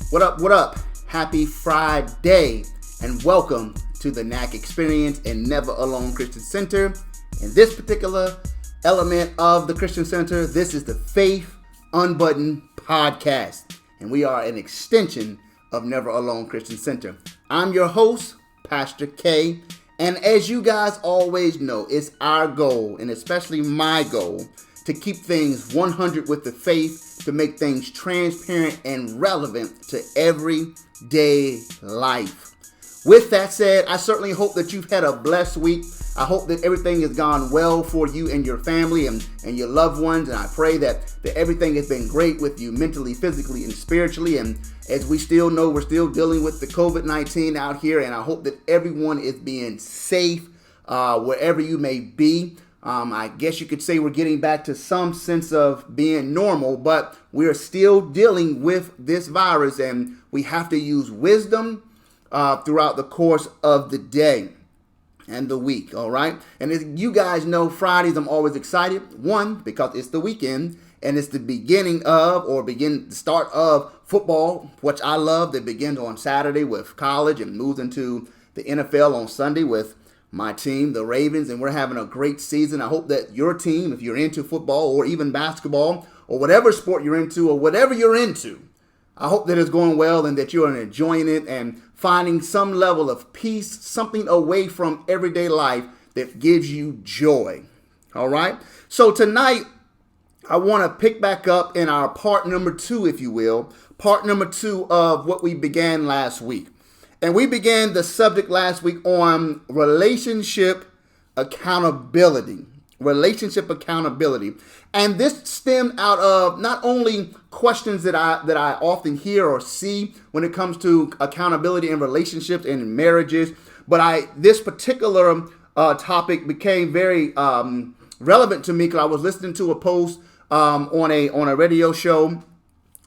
What up, what up? Happy Friday and welcome to the NAC Experience and Never Alone Christian Center. In this particular element of the Christian Center, this is the Faith Unbuttoned podcast, and we are an extension of Never Alone Christian Center. I'm your host, Pastor K, and as you guys always know, it's our goal, and especially my goal, to keep things 100 with the faith, to make things transparent and relevant to everyday life. With that said, I certainly hope that you've had a blessed week. I hope that everything has gone well for you and your family and your loved ones. And I pray that everything has been great with you mentally, physically, and spiritually. And as we still know, we're still dealing with the COVID-19 out here. And I hope that everyone is being safe wherever you may be. I guess you could say we're getting back to some sense of being normal, but we're still dealing with this virus, and we have to use wisdom throughout the course of the day and the week, all right? And as you guys know, Fridays I'm always excited. One, because it's the weekend, and it's the the start of football, which I love. That begins on Saturday with college and moves into the NFL on Sunday with my team, the Ravens, and we're having a great season. I hope that your team, if you're into football or even basketball or whatever sport you're into or whatever you're into, I hope that it's going well and that you're enjoying it and finding some level of peace, something away from everyday life that gives you joy. All right? So tonight, I want to pick back up in our part number 2, if you will, part number 2 of what we began last week. And we began the subject last week on relationship accountability. Relationship accountability. And this stemmed out of not only questions that I often hear or see when it comes to accountability in relationships and in marriages, but this particular topic became very relevant to me because I was listening to a post on a radio show,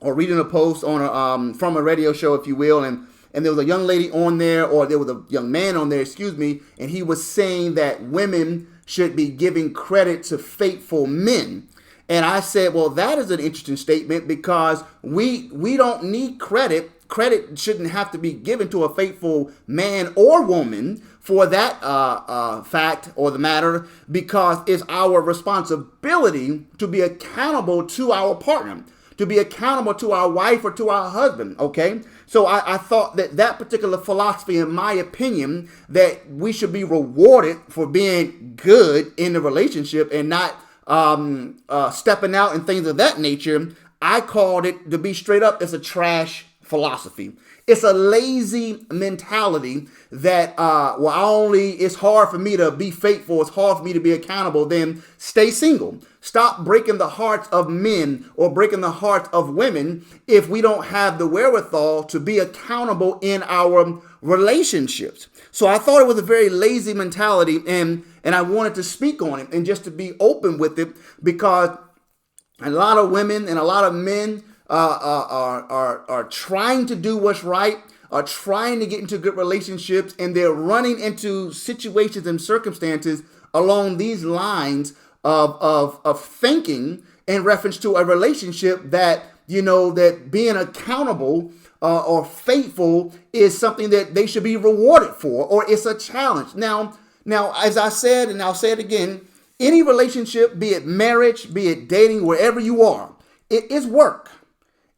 or reading a post on from a radio show, if you will, and there was a young lady on there, or there was a young man on there, and he was saying that women should be giving credit to faithful men. And I said, well, that is an interesting statement because we don't need credit. Credit shouldn't have to be given to a faithful man or woman for that fact or the matter, because it's our responsibility to be accountable to our partner, to be accountable to our wife or to our husband, okay? So I thought that particular philosophy, in my opinion, that we should be rewarded for being good in the relationship and not stepping out and things of that nature. I called it, to be straight up, it's a trash philosophy. It's a lazy mentality that, it's hard for me to be faithful, it's hard for me to be accountable, then stay single. Stop breaking the hearts of men or breaking the hearts of women if we don't have the wherewithal to be accountable in our relationships. So I thought it was a very lazy mentality, and I wanted to speak on it and just to be open with it, because a lot of women and a lot of men are trying to do what's right, are trying to get into good relationships, and they're running into situations and circumstances along these lines of thinking in reference to a relationship that, that being accountable or faithful is something that they should be rewarded for, or it's a challenge. Now, as I said, and I'll say it again, any relationship, be it marriage, be it dating, wherever you are, it is work.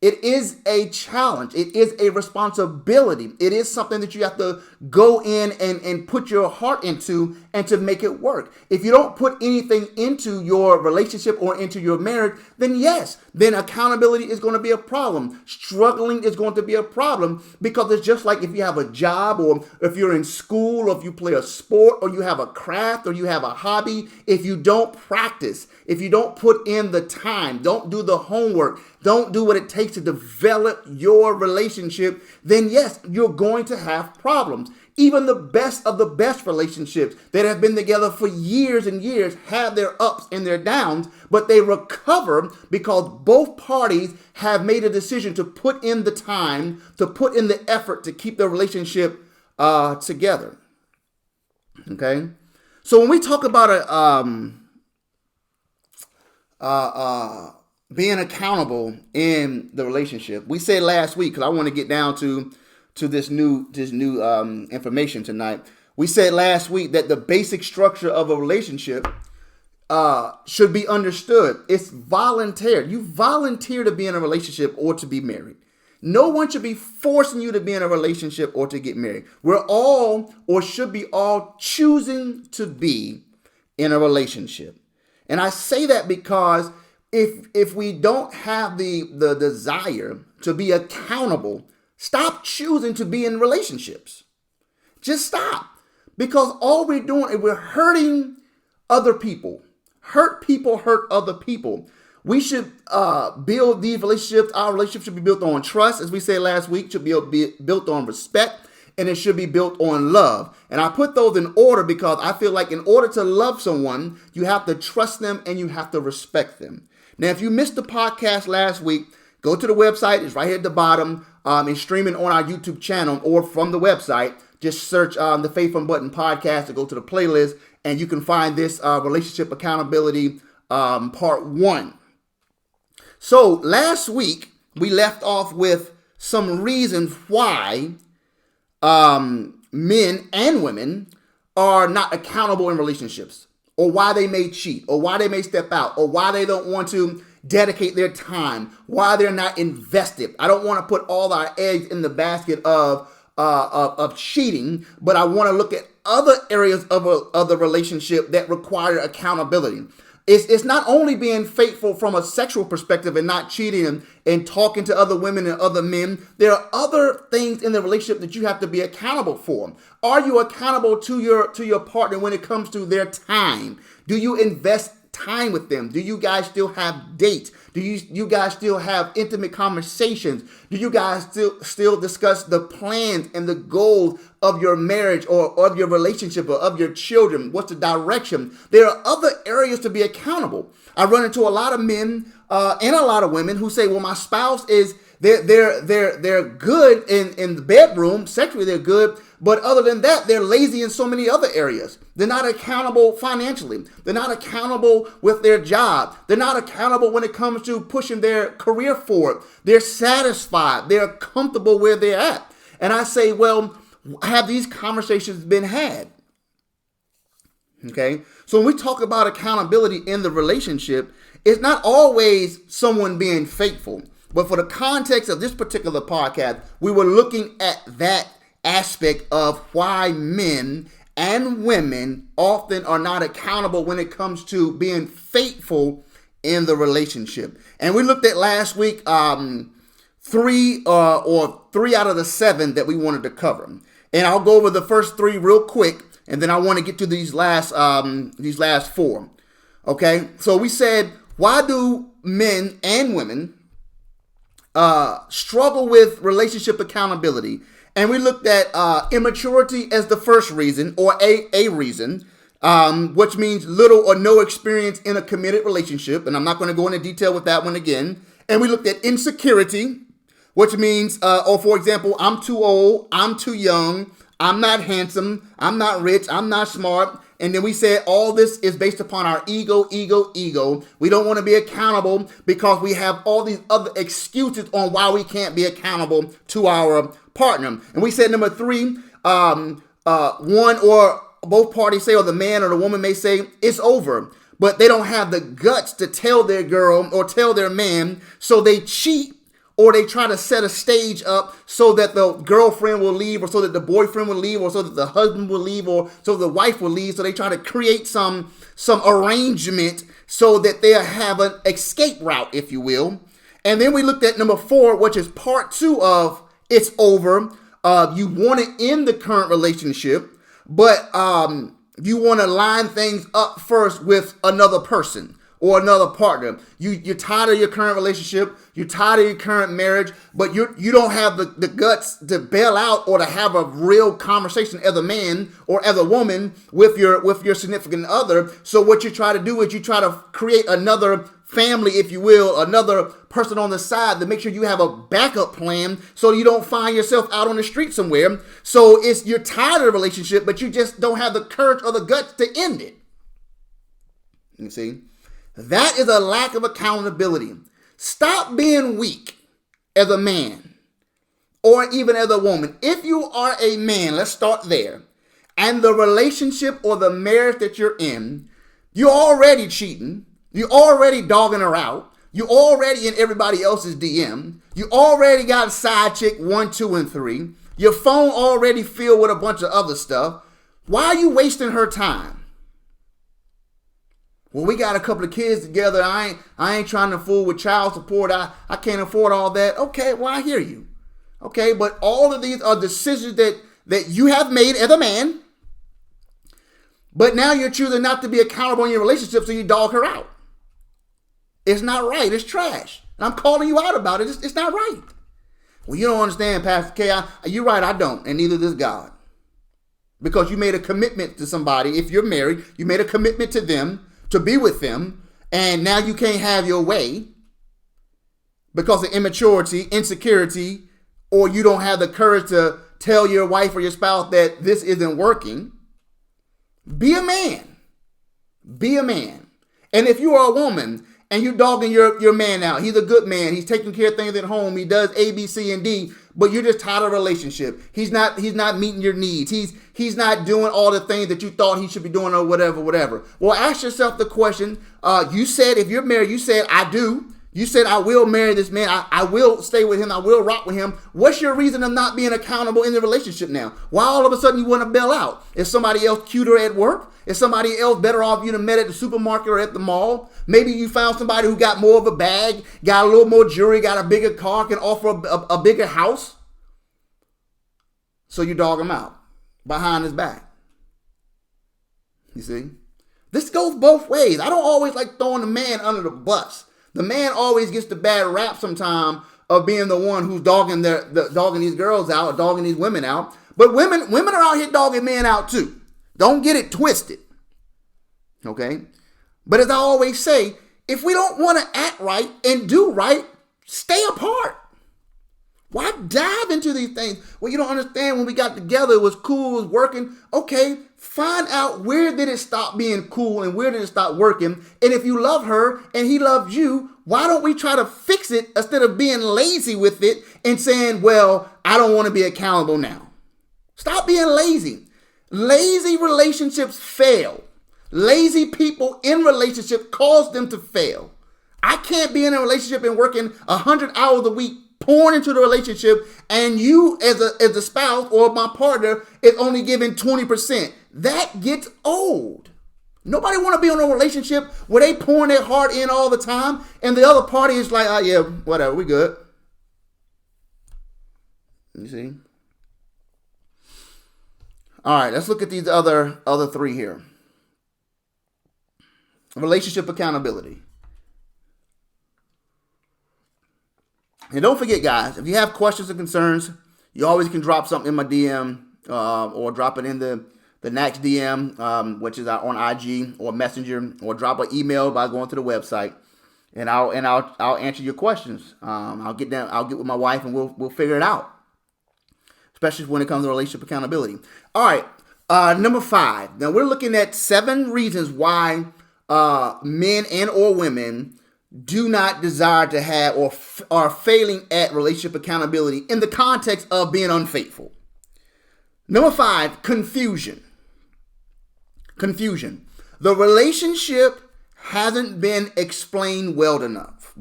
It is a challenge. It is a responsibility. It is something that you have to go in and put your heart into and to make it work. If you don't put anything into your relationship or into your marriage, then yes, then accountability is going to be a problem. Struggling is going to be a problem, because it's just like if you have a job, or if you're in school, or if you play a sport, or you have a craft, or you have a hobby. If you don't practice, if you don't put in the time, don't do the homework, don't do what it takes to develop your relationship, then yes, you're going to have problems. Even the best of the best relationships that have been together for years and years have their ups and their downs, but they recover because both parties have made a decision to put in the time, to put in the effort to keep the relationship together. Okay? So when we talk about being accountable in the relationship. We said last week, because I want to get down to this new information tonight. We said last week that the basic structure of a relationship should be understood. It's voluntary. You volunteer to be in a relationship or to be married. No one should be forcing you to be in a relationship or to get married. We're all, or should be all, choosing to be in a relationship. And I say that because if we don't have the desire to be accountable, stop choosing to be in relationships. Just stop. Because all we're doing is we're hurting other people. Hurt people hurt other people. We should build these relationships. Our relationship should be built on trust, as we said last week, should be built on respect, and it should be built on love. And I put those in order because I feel like in order to love someone, you have to trust them and you have to respect them. Now, if you missed the podcast last week, go to the website. It's right here at the bottom and streaming on our YouTube channel or from the website. Just search the Faith and Button podcast to go to the playlist, and you can find this relationship accountability part 1. So last week, we left off with some reasons why men and women are not accountable in relationships, or why they may cheat, or why they may step out, or why they don't want to dedicate their time, why they're not invested. I don't want to put all our eggs in the basket of cheating, but I want to look at other areas of the relationship that require accountability. It's not only being faithful from a sexual perspective and not cheating and talking to other women and other men. There are other things in the relationship that you have to be accountable for. Are you accountable to your partner when it comes to their time? Do you invest time with them? Do you guys still have dates? Do you guys still have intimate conversations? Do you guys still discuss the plans and the goals of your marriage or of your relationship or of your children? What's the direction? There are other areas to be accountable. I run into a lot of men and a lot of women who say, well, my spouse is they're good in the bedroom, sexually they're good, but other than that, they're lazy in so many other areas. They're not accountable financially. They're not accountable with their job. They're not accountable when it comes to pushing their career forward. They're satisfied. They're comfortable where they're at. And I say, well, have these conversations been had? Okay, so when we talk about accountability in the relationship, it's not always someone being faithful. But for the context of this particular podcast, we were looking at that aspect of why men and women often are not accountable when it comes to being faithful in the relationship. And we looked at last week 3 out of the 7 that we wanted to cover. And I'll go over the first 3 real quick, and then I want to get to these last 4. Okay, so we said, why do men and women struggle with relationship accountability? And we looked at immaturity as the first reason, or a reason, which means little or no experience in a committed relationship. And I'm not going to go into detail with that one again. And we looked at insecurity, which means, for example, I'm too old, I'm too young, I'm not handsome, I'm not rich, I'm not smart. And then we said all this is based upon our ego. We don't want to be accountable because we have all these other excuses on why we can't be accountable to our partner. And we said number 3, one or both parties say, or the man or the woman may say, it's over. But they don't have the guts to tell their girl or tell their man, so they cheat. Or they try to set a stage up so that the girlfriend will leave, or so that the boyfriend will leave, or so that the husband will leave, or so the wife will leave. So they try to create some arrangement so that they'll have an escape route, if you will. And then we looked at number 4, which is part 2 of it's over. You want to end the current relationship, but you want to line things up first with another person or another partner. You're tired of your current relationship. You're tired of your current marriage, but you don't have the guts to bail out or to have a real conversation as a man or as a woman with your significant other. So what you try to do is you try to create another family, if you will, another person on the side to make sure you have a backup plan so you don't find yourself out on the street somewhere. So you're tired of the relationship, but you just don't have the courage or the guts to end it. You see? That is a lack of accountability. Stop being weak as a man or even as a woman. If you are a man, let's start there, and the relationship or the marriage that you're in, you're already cheating, you're already dogging her out, you're already in everybody else's DM, you already got a side chick 1, 2, and 3, your phone already filled with a bunch of other stuff. Why are you wasting her time? Well, we got a couple of kids together. I ain't trying to fool with child support. I can't afford all that. Okay, well, I hear you. Okay, but all of these are decisions that you have made as a man. But now you're choosing not to be accountable in your relationship, so you dog her out. It's not right. It's trash. And I'm calling you out about it. It's not right. Well, you don't understand, Pastor K. You're right, I don't. And neither does God. Because you made a commitment to somebody. If you're married, you made a commitment to them, to be with them, and now you can't have your way because of immaturity, insecurity, or you don't have the courage to tell your wife or your spouse that this isn't working. Be a man. Be a man. And if you are a woman and you're dogging your man out, he's a good man, he's taking care of things at home, he does A, B, C, and D, but you're just tired of a relationship. He's not meeting your needs. He's not doing all the things that you thought he should be doing or whatever. Well, ask yourself the question. You said, if you're married, you said, I do. You said, I will marry this man. I will stay with him. I will rock with him. What's your reason of not being accountable in the relationship now? Why all of a sudden you want to bail out? Is somebody else cuter at work? Is somebody else better off you to met at the supermarket or at the mall? Maybe you found somebody who got more of a bag, got a little more jewelry, got a bigger car, can offer a bigger house. So you dog him out behind his back. You see? This goes both ways. I don't always like throwing the man under the bus. The man always gets the bad rap sometime of being the one who's dogging these girls out, or dogging these women out. But women are out here dogging men out too. Don't get it twisted. Okay? But as I always say, if we don't want to act right and do right, stay apart. Why dive into these things? Well, you don't understand, when we got together, it was cool, it was working. Okay, find out where did it stop being cool and where did it stop working. And if you love her and he loves you, why don't we try to fix it instead of being lazy with it and saying, well, I don't want to be accountable now. Stop being lazy. Lazy relationships fail. Lazy people in relationships cause them to fail. I can't be in a relationship and working 100 hours a week, pouring into the relationship, and you as a spouse or my partner is only giving 20%. That gets old. Nobody want to be in a relationship where they pouring their heart in all the time and the other party is like, oh yeah, whatever, we good. You see? All right, let's look at these other three here. Relationship accountability. And don't forget, guys, if you have questions or concerns, you always can drop something in my DM or drop it in the NAC's DM, which is on IG or Messenger, or drop an email by going to the website, and I'll answer your questions. I'll get with my wife and we'll figure it out, especially when it comes to relationship accountability. All right, number 5. Now we're looking at 7 reasons why men and or women do not desire to have or are failing at relationship accountability in the context of being unfaithful. Number 5, confusion. Confusion. The relationship hasn't been explained well enough.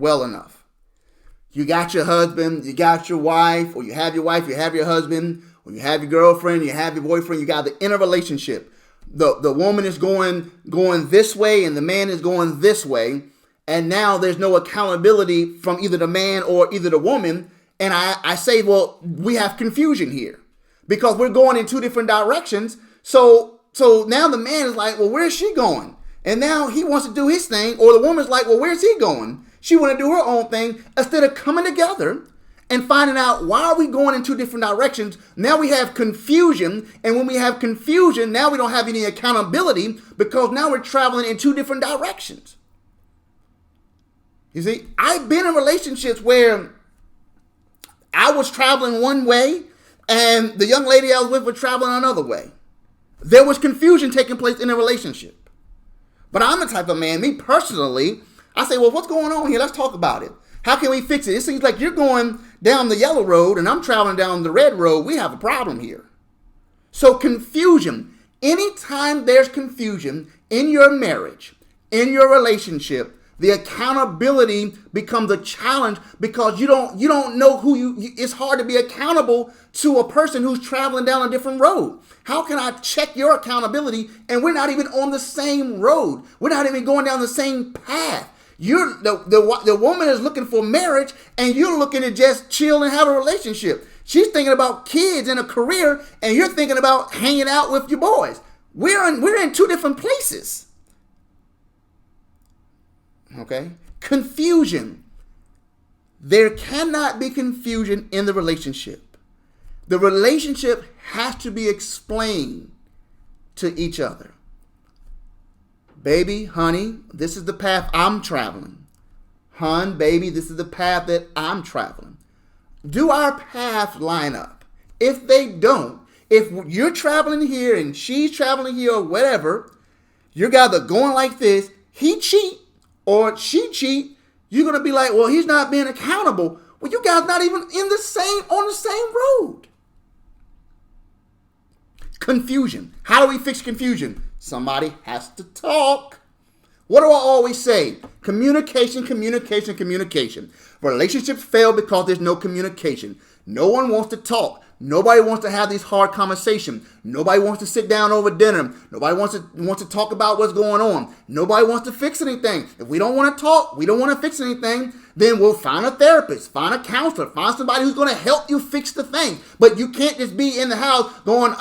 You got your husband, you got your wife, or you have your wife, you have your husband, or you have your girlfriend, you have your boyfriend, you got the inner relationship. The woman is going this way and the man is going this way. And now there's no accountability from either the man or either the woman. And I say, well, we have confusion here because we're going in 2 different directions. So now the man is like, well, where's she going? And now he wants to do his thing. Or the woman's like, well, where's he going? She want to do her own thing instead of coming together and finding out why are we going in 2 different directions. Now we have confusion. And when we have confusion, now we don't have any accountability because now we're traveling in 2 different directions. You see, I've been in relationships where I was traveling one way and the young lady I was with was traveling another way. There was confusion taking place in a relationship. But I'm the type of man, me personally, I say, well, what's going on here? Let's talk about it. How can we fix it? It seems like you're going down the yellow road and I'm traveling down the red road. We have a problem here. So confusion. Anytime there's confusion in your marriage, in your relationship, the accountability becomes a challenge because you don't know it's hard to be accountable to a person who's traveling down a different road. How can I check your accountability and we're not even on the same road? We're not even going down the same path. The woman is looking for marriage and you're looking to just chill and have a relationship. She's thinking about kids and a career and you're thinking about hanging out with your boys. We're in two different places. Okay? Confusion. There cannot be confusion in the relationship. The relationship has to be explained to each other. Baby, honey, this is the path I'm traveling. Hun, baby, this is the path that I'm traveling. Do our paths line up? If they don't, if you're traveling here and she's traveling here or whatever, you're either going like this, he cheat or she cheat, you're going to be like, well, he's not being accountable. Well, you guys not even on the same road. Confusion. How do we fix confusion? Somebody has to talk. What do I always say? Communication, communication, communication. Relationships fail because there's no communication. No one wants to talk. Nobody wants to have these hard conversations. Nobody wants to sit down over dinner. Nobody wants to talk about what's going on. Nobody wants to fix anything. If we don't want to talk, we don't want to fix anything, then we'll find a therapist, find a counselor, find somebody who's going to help you fix the thing. But you can't just be in the house going,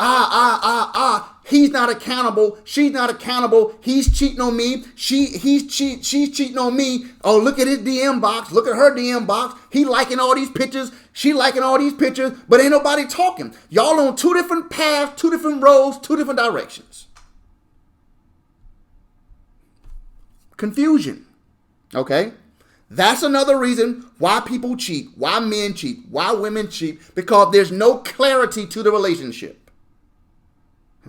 he's not accountable. She's not accountable. He's cheating on me. She's cheating on me. Oh, look at his DM box. Look at her DM box. He liking all these pictures. She liking all these pictures. But ain't nobody talking. Y'all on two different paths, two different roads, two different directions. Confusion. Okay? That's another reason why people cheat, why men cheat, why women cheat, because there's no clarity to the relationship.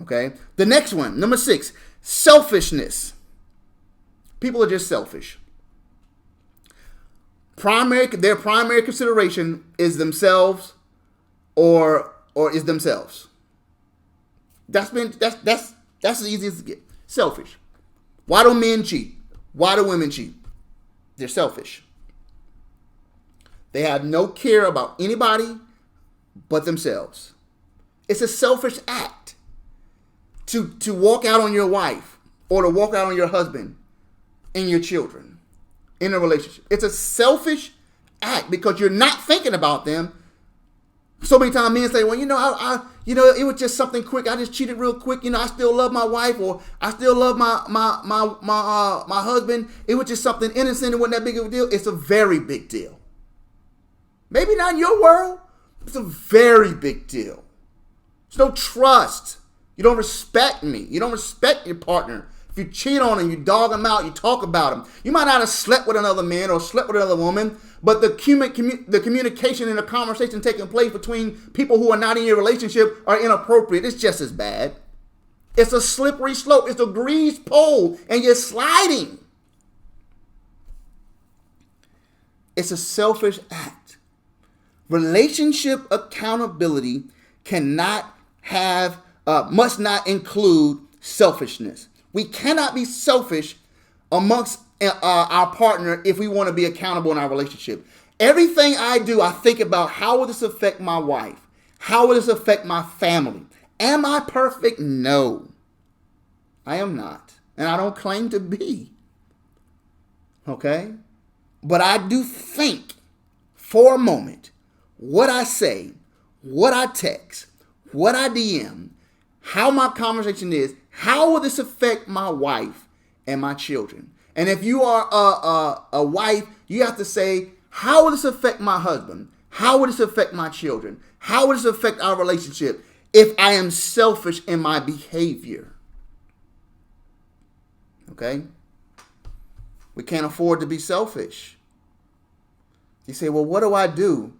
Okay? The next one, number 6, selfishness. People are just selfish. Their primary consideration is themselves or is themselves. That's as easy as it gets. Selfish. Why do men cheat? Why do women cheat? They're selfish. They have no care about anybody but themselves. It's a selfish act to walk out on your wife or to walk out on your husband and your children in a relationship. It's a selfish act because you're not thinking about them. So many times men say, well, it was just something quick. I just cheated real quick. I still love my wife, or I still love my husband. It was just something innocent. It wasn't that big of a deal. It's a very big deal. Maybe not in your world. It's a very big deal. There's no trust. You don't respect me. You don't respect your partner. If you cheat on him, you dog him out, you talk about him. You might not have slept with another man or slept with another woman, but the communication and the conversation taking place between people who are not in your relationship are inappropriate. It's just as bad. It's a slippery slope. It's a greased pole, and you're sliding. It's a selfish act. Relationship accountability must not include selfishness. We cannot be selfish amongst our partner if we want to be accountable in our relationship. Everything I do, I think about how will this affect my wife? How will this affect my family? Am I perfect? No, I am not. And I don't claim to be. Okay? But I do think for a moment what I say, what I text, what I DM, how my conversation is, how will this affect my wife and my children? And if you are a wife, you have to say, how will this affect my husband? How will this affect my children? How will this affect our relationship if I am selfish in my behavior? Okay? We can't afford to be selfish. You say, well, what do I do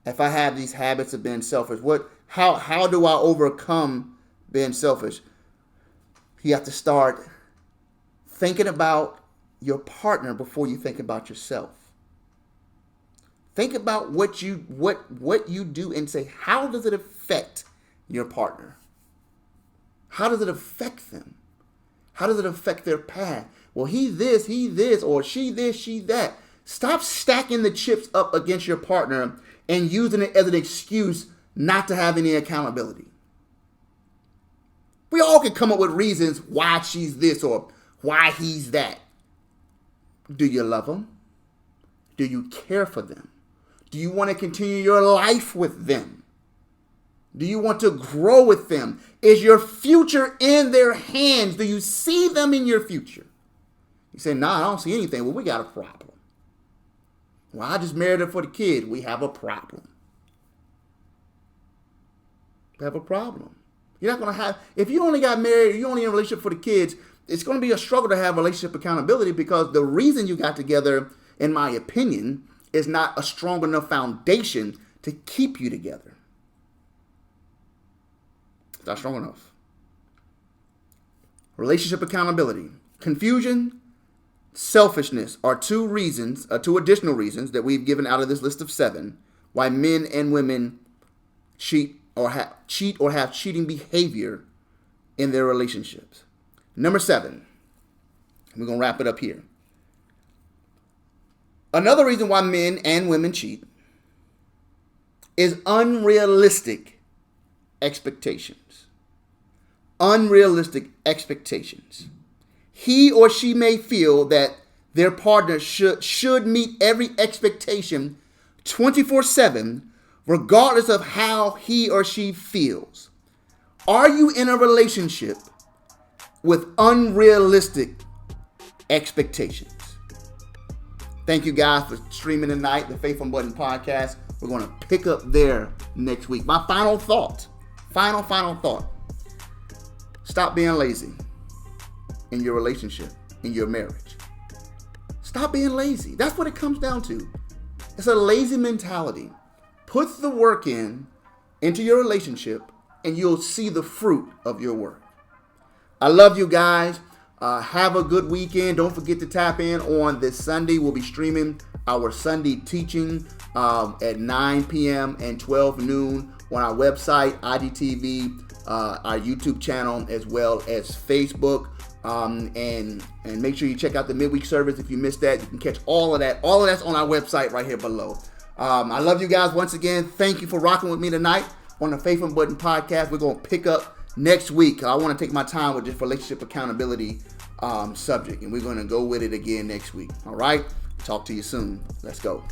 if I have these habits of being selfish? How do I overcome being selfish? You have to start thinking about your partner before you think about yourself. Think about what you do and say, how does it affect your partner? How does it affect them? How does it affect their path? Well, he this, or she this, she that. Stop stacking the chips up against your partner and using it as an excuse not to have any accountability. We all can come up with reasons why she's this or why he's that. Do you love them? Do you care for them? Do you want to continue your life with them? Do you want to grow with them? Is your future in their hands? Do you see them in your future? You say, nah, I don't see anything. Well, we got a problem. Well, I just married her for the kids. We have a problem. We have a problem. You're not going to have, if you only got married, you only in a relationship for the kids, it's going to be a struggle to have relationship accountability because the reason you got together, in my opinion, is not a strong enough foundation to keep you together. It's not strong enough. Relationship accountability. Confusion, selfishness are two additional reasons that we've given out of this list of 7 why men and women cheat or have cheating behavior in their relationships. Number 7, we're going to wrap it up here. Another reason why men and women cheat is unrealistic expectations. Unrealistic expectations. He or she may feel that their partner should meet every expectation 24/7, regardless of how he or she feels. Are you in a relationship with unrealistic expectations? Thank you guys for streaming tonight, the Faith and Button podcast. We're going to pick up there next week. My final thought. Stop being lazy in your relationship, in your marriage. Stop being lazy. That's what it comes down to. It's a lazy mentality. Put the work into your relationship, and you'll see the fruit of your work. I love you guys. Have a good weekend. Don't forget to tap in on this Sunday. We'll be streaming our Sunday teaching at 9 p.m. and 12 noon on our website, IGTV, our YouTube channel, as well as Facebook. And make sure you check out the midweek service. If you missed that, you can catch all of that. All of that's on our website right here below. I love you guys once again. Thank you for rocking with me tonight on the Faith and Button podcast. We're going to pick up next week. I want to take my time with this relationship accountability subject, and we're going to go with it again next week. All right? Talk to you soon. Let's go.